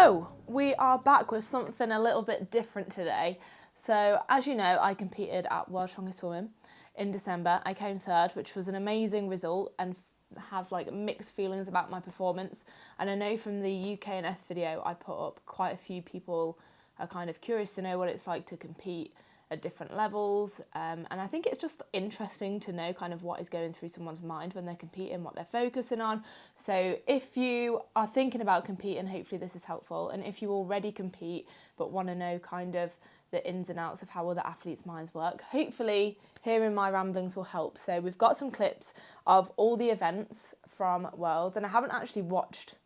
So we are back with something a little bit different today. So as you know, I competed at World's Strongest Woman in December. I came third, which was an amazing result, and have like mixed feelings about my performance. And I know from the UK&S video I put up, quite a few people are kind of curious to know what it's like to compete at different levels, and I think it's just interesting to know kind of what is going through someone's mind when they're competing, what they're focusing on. So if you are thinking about competing, hopefully this is helpful, and if you already compete but want to know kind of the ins and outs of how other athletes' minds work, hopefully hearing my ramblings will help. So we've got some clips of all the events from Worlds, and I haven't actually watched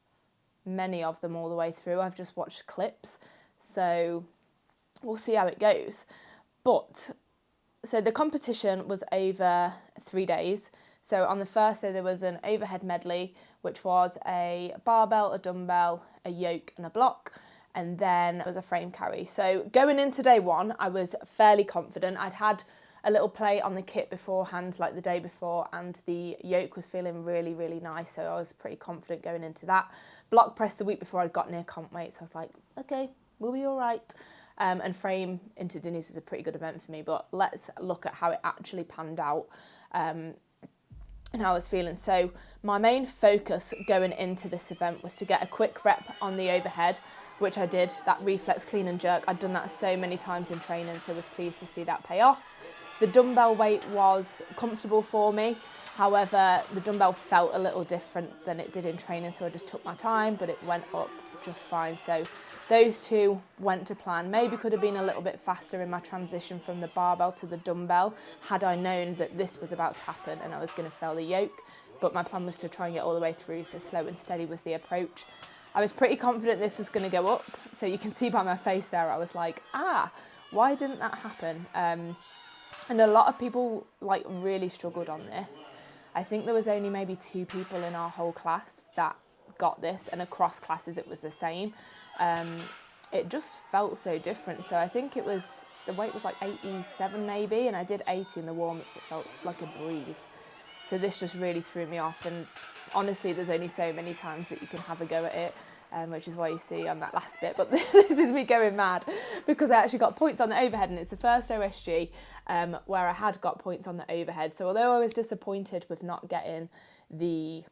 many of them all the way through, I've just watched clips, so we'll see how it goes. But, so the competition was over 3 days. So on the first day there was an overhead medley, which was a barbell, a dumbbell, a yoke and a block. And then there was a frame carry. So going into day one, I was fairly confident. I'd had a little play on the kit beforehand, like the day before, and the yoke was feeling really, really nice. So I was pretty confident going into that. Block press the week before I'd got near comp weight. So I was like, okay, we'll be all right. And frame into Denise was a pretty good event for me, but let's look at how it actually panned out and how I was feeling. So my main focus going into this event was to get a quick rep on the overhead, which I did, that reflex clean and jerk. I'd done that so many times in training, so I was pleased to see that pay off. The dumbbell weight was comfortable for me. However, the dumbbell felt a little different than it did in training, so I just took my time, but it went up just fine. So those two went to plan. Maybe could have been a little bit faster in my transition from the barbell to the dumbbell had I known that this was about to happen and I was going to fail the yoke, but my plan was to try and get all the way through, so slow and steady was the approach. I was pretty confident this was going to go up, so you can see by my face there I was like, why didn't that happen? And a lot of people like really struggled on this. I think there was only maybe 2 people in our whole class that got this, and across classes it was the same. It just felt so different. So I think it was, the weight was like 87 maybe, and I did 80 in the warm-ups. It felt like a breeze. So this just really threw me off, and honestly there's only so many times that you can have a go at it, which is why you see on that last bit. But this is me going mad because I actually got points on the overhead, and it's the first OSG where I had got points on the overhead. So although I was disappointed with not getting the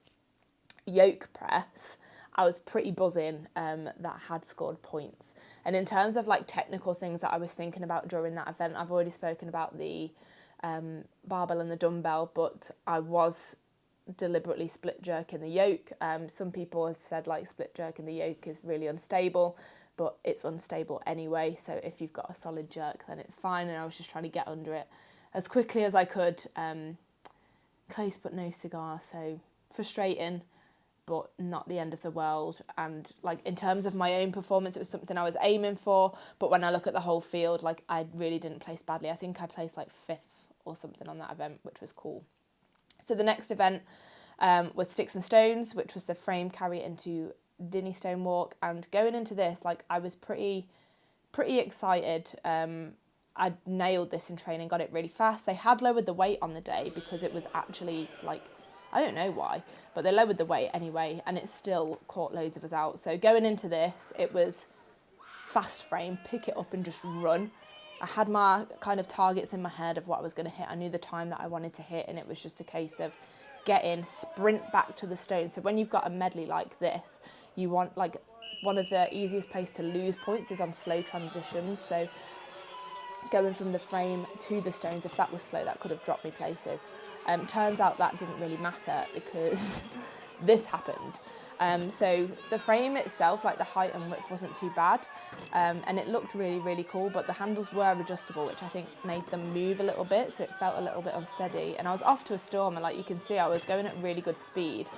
yoke press, I was pretty buzzing that I had scored points. And in terms of like technical things that I was thinking about during that event, I've already spoken about the barbell and the dumbbell, but I was deliberately split jerking the yoke. Some people have said like split jerking the yoke is really unstable, but it's unstable anyway. So if you've got a solid jerk, then it's fine. And I was just trying to get under it as quickly as I could. Close but no cigar, so frustrating, but not the end of the world. And like in terms of my own performance, it was something I was aiming for, but when I look at the whole field, like I really didn't place badly. I think I placed like 5th or something on that event, which was cool. So the next event was Sticks and Stones, which was the frame carry into Dinny Stone Walk. And going into this, like I was pretty excited. I nailed this in training, got it really fast. They had lowered the weight on the day because it was actually like, I don't know why, but they lowered the weight anyway, and it still caught loads of us out. So going into this, it was fast frame, pick it up and just run. I had my kind of targets in my head of what I was going to hit. I knew the time that I wanted to hit, and it was just a case of get in, sprint back to the stone. So when you've got a medley like this, you want like one of the easiest place to lose points is on slow transitions. So going from the frame to the stones, if that was slow, that could have dropped me places. Turns out that didn't really matter because this happened. So the frame itself, like the height and width wasn't too bad, and it looked really, really cool, but the handles were adjustable, which I think made them move a little bit, so it felt a little bit unsteady. And I was off to a storm, and like you can see, I was going at really good speed,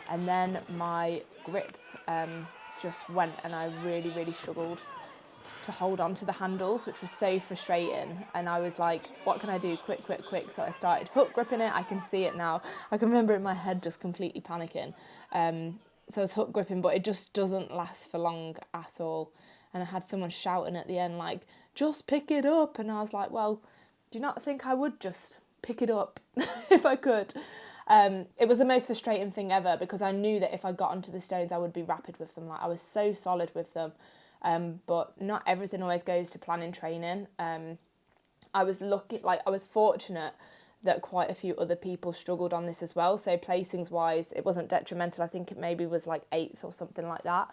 and then my grip just went, and I really, really struggled to hold on to the handles, which was so frustrating. And I was like, what can I do? Quick. So I started hook gripping it. I can see it now. I can remember in my head just completely panicking. So I was hook gripping, but it just doesn't last for long at all. And I had someone shouting at the end, like, just pick it up. And I was like, well, do you not think I would just pick it up if I could? It was the most frustrating thing ever because I knew that if I got onto the stones, I would be rapid with them. Like I was so solid with them. But not everything always goes to plan in training. I was lucky, like I was fortunate that quite a few other people struggled on this as well. So placings wise, it wasn't detrimental. I think it maybe was like 8s or something like that.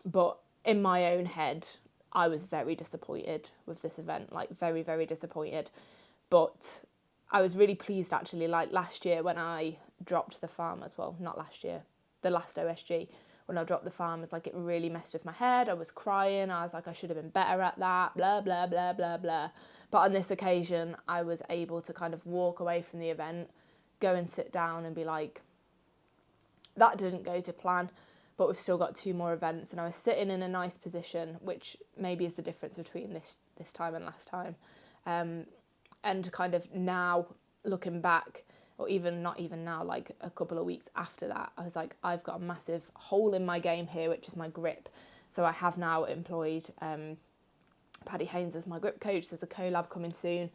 But in my own head, I was very disappointed with this event, like very, very disappointed. But I was really pleased actually, like last year when I dropped the farmers, well, not last year, the last OSG, when I dropped the farmers, like it really messed with my head. I was crying. I was like, I should have been better at that, blah, blah, blah, blah, blah. But on this occasion, I was able to kind of walk away from the event, go and sit down and be like, that didn't go to plan, but we've still got 2 more events. And I was sitting in a nice position, which maybe is the difference between this time and last time. And kind of now looking back, or even not even now, like a couple of weeks after that, I was like, I've got a massive hole in my game here, which is my grip. So I have now employed Paddy Haynes as my grip coach. There's a collab coming soon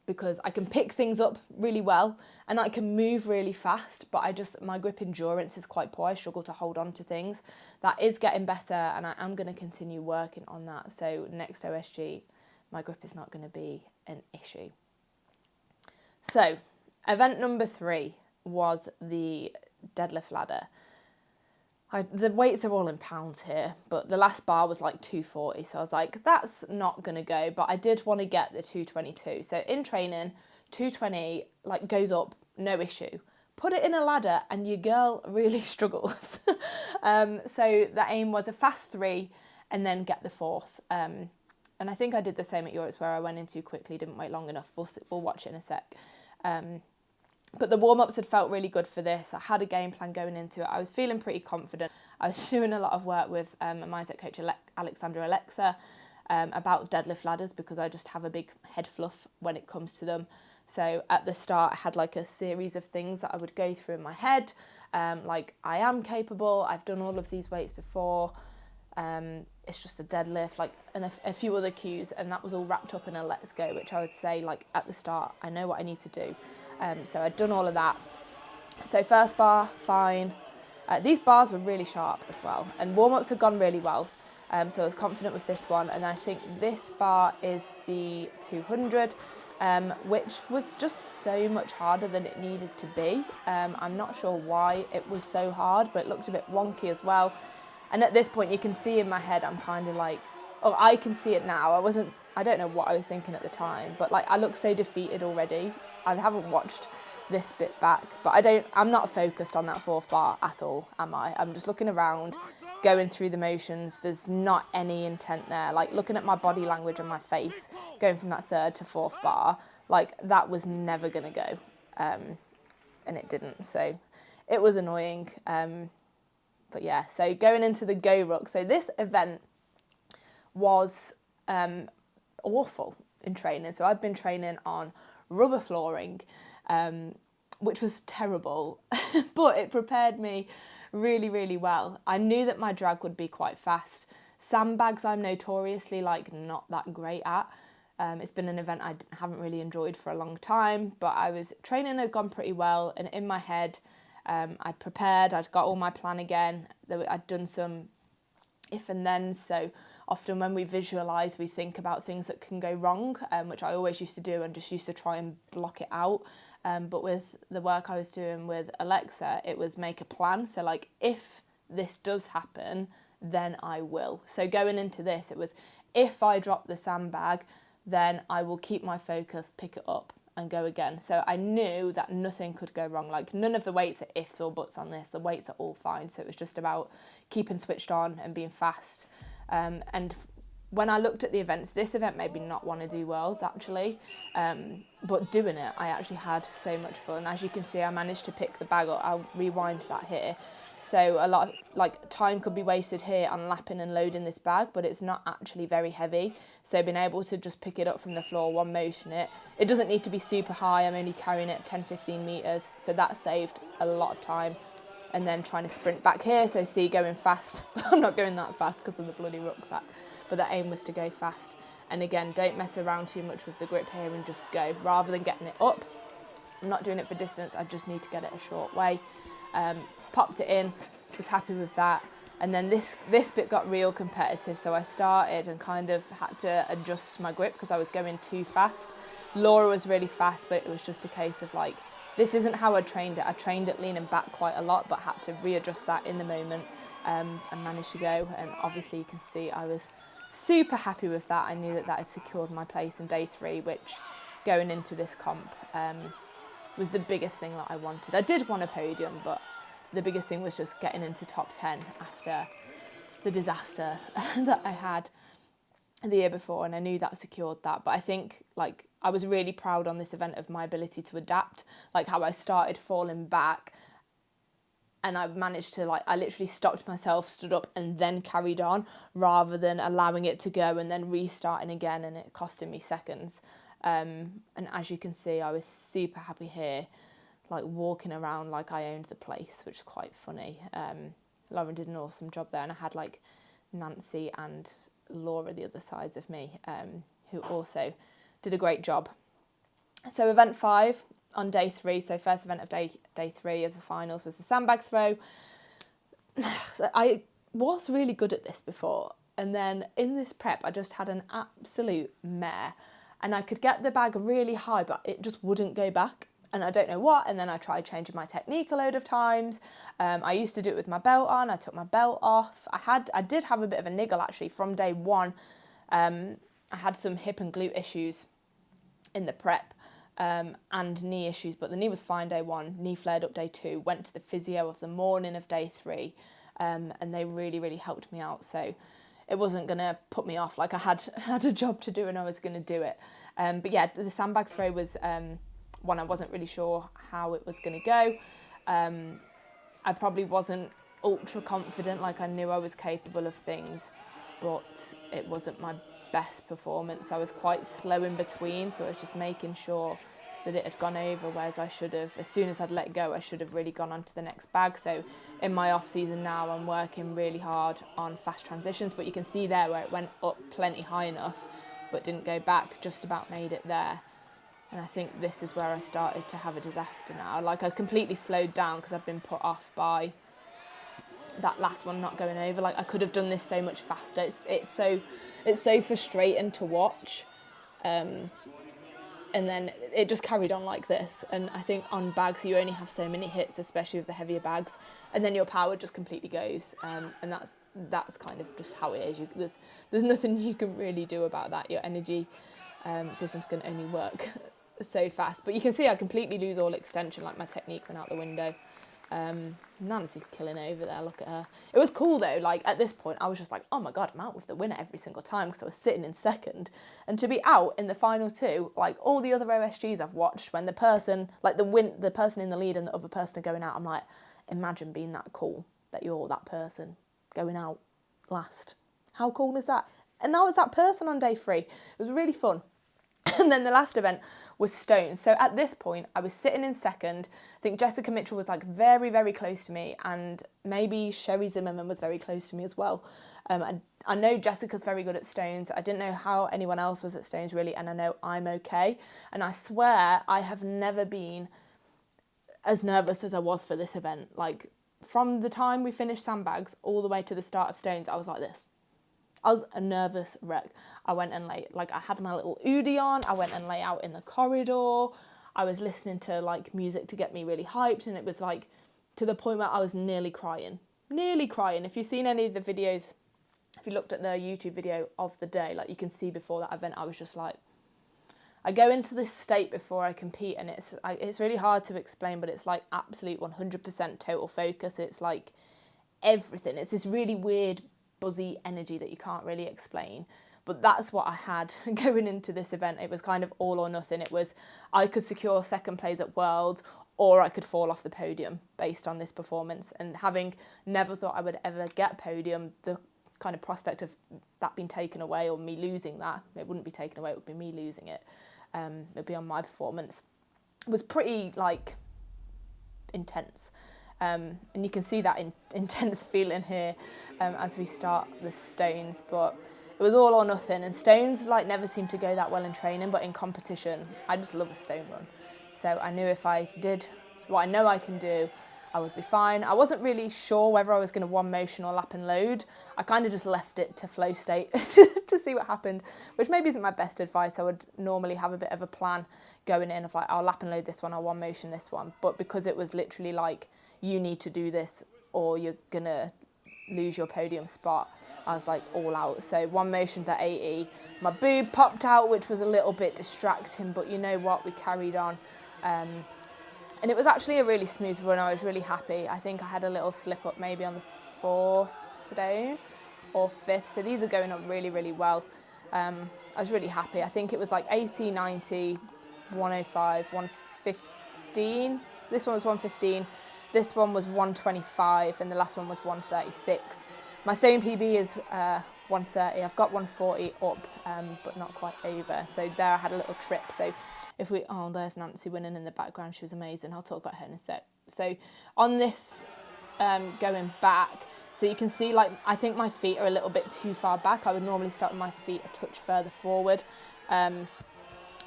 because I can pick things up really well and I can move really fast, but my grip endurance is quite poor. I struggle to hold on to things. That is getting better and I am going to continue working on that. So next OSG, my grip is not going to be an issue. So event number 3 was the deadlift ladder. The weights are all in pounds here, but the last bar was like 240, so I was like, that's not going to go, but I did want to get the 222. So in training, 220 like goes up, no issue. Put it in a ladder and your girl really struggles. So the aim was a fast 3 and then get the 4th. And I think I did the same at yours where I went in too quickly, didn't wait long enough. We'll watch it in a sec. But the warm-ups had felt really good for this. I had a game plan going into it. I was feeling pretty confident. I was doing a lot of work with my mindset coach, Alexandra Alexa, about deadlift ladders because I just have a big head fluff when it comes to them. So at the start, I had like a series of things that I would go through in my head. Like, I am capable. I've done all of these weights before. It's just a deadlift, like, and a few other cues, and that was all wrapped up in a let's go, which I would say, like, at the start, I know what I need to do. So I'd done all of that. So first bar, fine. These bars were really sharp as well, and warm-ups had gone really well. So I was confident with this one, and I think this bar is the 200, which was just so much harder than it needed to be. I'm not sure why it was so hard, but it looked a bit wonky as well. And at this point, you can see in my head, I'm kind of like, oh, I can see it now. I don't know what I was thinking at the time, but like I look so defeated already. I haven't watched this bit back, but I'm not focused on that 4th bar at all, am I? I'm just looking around, going through the motions. There's not any intent there. Like looking at my body language and my face, going from that 3rd to 4th bar, like that was never going to go. And it didn't. So it was annoying. But yeah, so going into the Go Ruck. So this event was awful in training. So I've been training on rubber flooring, which was terrible, but it prepared me really, really well. I knew that my drag would be quite fast. Sandbags I'm notoriously like not that great at. It's been an event I haven't really enjoyed for a long time, but training had gone pretty well, and in my head, I'd prepared, I'd got all my plan again, I'd done some if and then. So often when we visualise, we think about things that can go wrong, which I always used to do and just used to try and block it out. But with the work I was doing with Alexa, it was make a plan. So like, if this does happen, then I will. So going into this, it was, if I drop the sandbag, then I will keep my focus, pick it up and go again. So I knew that nothing could go wrong. Like none of the weights are ifs or buts on this. The weights are all fine. So it was just about keeping switched on and being fast. And when I looked at the events, this event made me not want to do Worlds actually. But doing it, I actually had so much fun. As you can see, I managed to pick the bag up. I'll rewind that here. So a lot of like time could be wasted here on lapping and loading this bag, but it's not actually very heavy. So being able to just pick it up from the floor, one motion it doesn't need to be super high. I'm only carrying it 10-15 meters. So that saved a lot of time. And then trying to sprint back here. So see, going fast. I'm not going that fast because of the bloody rucksack, but the aim was to go fast. And again, don't mess around too much with the grip here and just go, rather than getting it up. I'm not doing it for distance, I just need to get it a short way. Popped it in, was happy with that. And then this bit got real competitive, so I started and kind of had to adjust my grip because I was going too fast. Laura was really fast, but it was just a case of like, this isn't how I trained it. I trained it leaning back quite a lot, but had to readjust that in the moment, and managed to go. And obviously you can see I was super happy with that. I knew that that had secured my place in day 3, which going into this comp was the biggest thing that I wanted. I did want a podium, but the biggest thing was just getting into top 10 after the disaster that I had the year before, and I knew that secured that. But I think like I was really proud on this event of my ability to adapt, like how I started falling back and I managed to like, I literally stopped myself, stood up and then carried on rather than allowing it to go and then restarting again and it costing me seconds. And as you can see, I was super happy here, like walking around like I owned the place, which is quite funny. Lauren did an awesome job there, and I had like Nancy and Laura the other sides of me, who also did a great job. So event 5 on day 3, so first event of day 3 of the finals was the sandbag throw. So I was really good at this before, and then in this prep I just had an absolute mare, and I could get the bag really high but it just wouldn't go back, and I don't know what. And then I tried changing my technique a load of times. I used to do it with my belt on. I took my belt off. I did have a bit of a niggle actually from day 1. I had some hip and glute issues in the prep, and knee issues, but the knee was fine day 1, knee flared up day 2, went to the physio of the morning of day 3, and they really helped me out. So it wasn't going to put me off, like I had a job to do and I was going to do it. But yeah, the sandbag throw was one I wasn't really sure how it was going to go. I probably wasn't ultra confident, like I knew I was capable of things, but it wasn't my best performance. I was quite slow in between, so I was just making sure that it had gone over, whereas I should have, as soon as I'd let go, I should have really gone on to the next bag. So in my off season now, I'm working really hard on fast transitions, but you can see there where it went up plenty high enough, but didn't go back, just about made it there. And I think this is where I started to have a disaster now. Like I completely slowed down because I've been put off by that last one not going over. Like I could have done this so much faster. It's so frustrating to watch. And then it just carried on like this. And I think on bags you only have so many hits, especially with the heavier bags, and then your power just completely goes. And that's kind of just how it is. There's nothing you can really do about that. Your energy systems can only work so fast. But you can see I completely lose all extension, like my technique went out the window. Nancy's killing over there, look at her. It was cool though, like at this point I was just like, oh my god, I'm out with the winner every single time because I was sitting in second. And to be out in the final 2, like all the other OSGs I've watched, when the person, like the person in the lead and the other person are going out, I'm like, imagine being that cool that you're that person going out last. How cool is that? And I was that person on day 3. It was really fun. And then the last event was stones. So at this point, I was sitting in second. I think Jessica Mitchell was like very close to me, and maybe Sherry Zimmerman was very close to me as well. I know Jessica's very good at stones. I didn't know how anyone else was at stones really, and I know I'm okay. And I swear I have never been as nervous as I was for this event. Like from the time we finished sandbags all the way to the start of stones, I was like this. I was a nervous wreck. I went and lay, like I had my little Udi on, I went and lay out in the corridor. I was listening to like music to get me really hyped, and it was like to the point where I was nearly crying. If you've seen any of the videos, if you looked at the YouTube video of the day, like you can see before that event, I was just like, I go into this state before I compete, and it's really hard to explain, but it's like absolute 100% total focus. It's like everything. It's this really weird buzzy energy that you can't really explain, but that's what I had going into this event. It was kind of all or nothing. It was I could secure second place at Worlds, or I could fall off the podium based on this performance. And having never thought I would ever get podium, the kind of prospect of that being taken away, or me losing that, it wouldn't be taken away, it would be me losing it, it would be on my performance, was pretty like intense. And you can see that intense feeling here as we start the stones, but it was all or nothing. And stones like never seem to go that well in training, but in competition, I just love a stone run. So I knew if I did what I know I can do, I would be fine. I wasn't really sure whether I was going to one motion or lap and load. I kind of just left it to flow state to see what happened, which maybe isn't my best advice. I would normally have a bit of a plan going in of like, I'll lap and load this one, I'll one motion this one. But because it was literally like, you need to do this or you're going to lose your podium spot, I was like all out. So one motion to 80. My boob popped out, which was a little bit distracting, but you know what, we carried on. And it was actually a really smooth run. I was really happy. I think I had a little slip up maybe on the 4th stone or 5th. So these are going up really, really well. I was really happy. I think it was like 80, 90, 105, 115. This one was 115. This one was 125 and the last one was 136. My stone PB is 130. I've got 140 up, but not quite over. So there I had a little trip. So if we, oh, there's Nancy winning in the background. She was amazing. I'll talk about her in a sec. So on this going back, so you can see like, I think my feet are a little bit too far back. I would normally start with my feet a touch further forward. And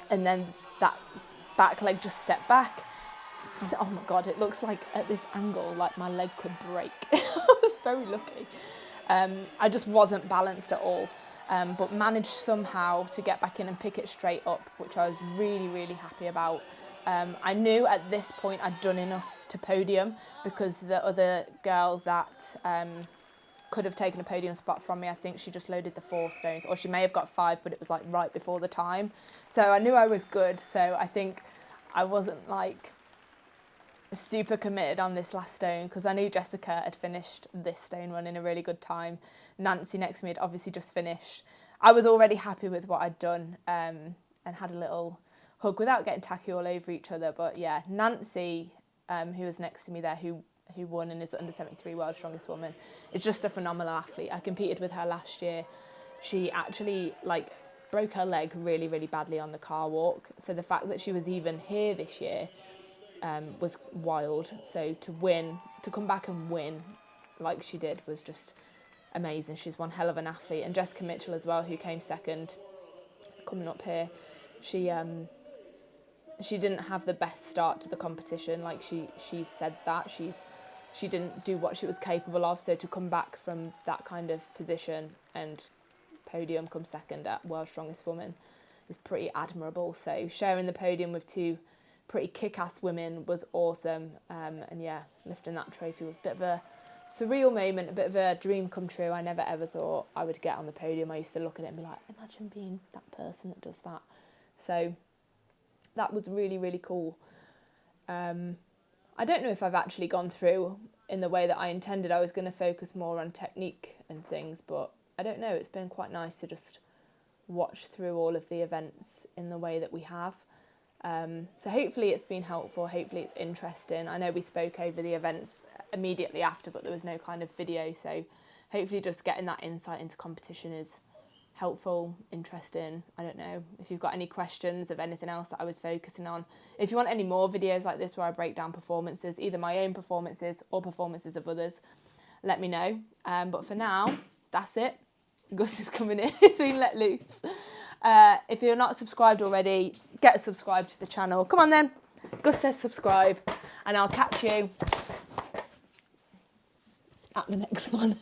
then that back leg just stepped back. Oh my God, it looks like at this angle, like my leg could break. I was very lucky. I just wasn't balanced at all. But managed somehow to get back in and pick it straight up, which I was really, really happy about. I knew at this point I'd done enough to podium because the other girl that could have taken a podium spot from me, I think she just loaded the 4 stones, or she may have got 5, but it was like right before the time. So I knew I was good. So I think I wasn't like super committed on this last stone because I knew Jessica had finished this stone run in a really good time. Nancy next to me had obviously just finished. I was already happy with what I'd done and had a little hug without getting tacky all over each other. But yeah, Nancy, who was next to me there, who won and is under 73 World's Strongest Woman, is just a phenomenal athlete. I competed with her last year. She actually like broke her leg really, really badly on the car walk. So the fact that she was even here this year was wild. So to win, to come back and win like she did was just amazing. She's one hell of an athlete. And Jessica Mitchell as well, who came second, coming up here, she didn't have the best start to the competition. Like she said that she didn't do what she was capable of. So to come back from that kind of position and podium, come second at World's Strongest Woman is pretty admirable. So sharing the podium with 2 pretty kick-ass women was awesome. And yeah, lifting that trophy was a bit of a surreal moment, a bit of a dream come true. I never ever thought I would get on the podium. I used to look at it and be like, imagine being that person that does that. So that was really, really cool. I don't know if I've actually gone through in the way that I intended. I was going to focus more on technique and things, but I don't know. It's been quite nice to just watch through all of the events in the way that we have. So hopefully it's been helpful, hopefully it's interesting. I know we spoke over the events immediately after, but there was no kind of video, so hopefully just getting that insight into competition is helpful, interesting. I don't know if you've got any questions of anything else that I was focusing on. If you want any more videos like this where I break down performances, either my own performances or performances of others, let me know. But for now, that's it. Gus is coming in, he's been let loose. If you're not subscribed already, get subscribed to the channel. Come on then, Gus says subscribe, and I'll catch you at the next one.